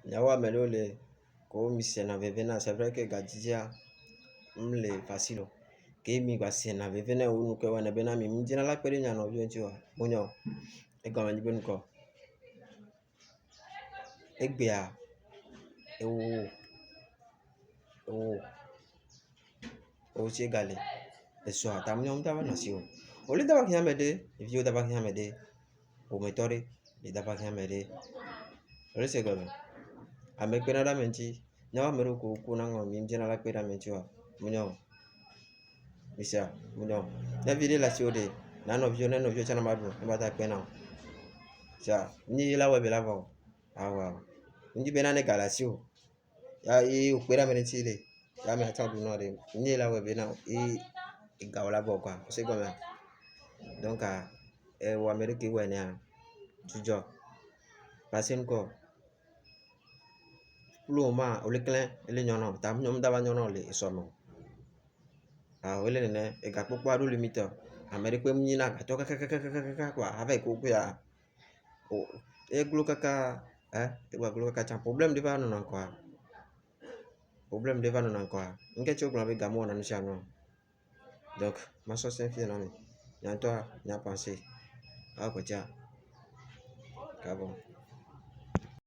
Nyawa melole ko misiana vevena c'est vrai que gadizia mle facile ke mi basiana vevena unu ke wana bena mi mjina la pere nyano bionchiwa munyo e gama nyibenu ko egbea ewo o o chegale eso atamnyom daba nasio oli daba kiamede vio daba kiamede o metore li daba kiamede oli segame amekpena da menti nyawa meru ko kuna ngo mi mjina la pere mentiwa munyo misia munyo na vide la siode na no vio chana madu mbata pena ja ni la webe la vo awa ndi bena ne galasio ya i ukwera menentile ya me ata du no de ni la webe na i gawla bo kwa se go na donc wa amerique wene a tujo pasen ko lo ma ole clan ele nyono tam nyom daba nyono le sono wele ne e ga popo adu limite amerique mu nyina ka to ka kwa avec ko ya o e glo kaka e wa glo kaka problème de va non encore problème de va non encore nke cho glo be gamo na nsia no donc ma so sen fi na mi nyanto nya penser a ko ja ka bon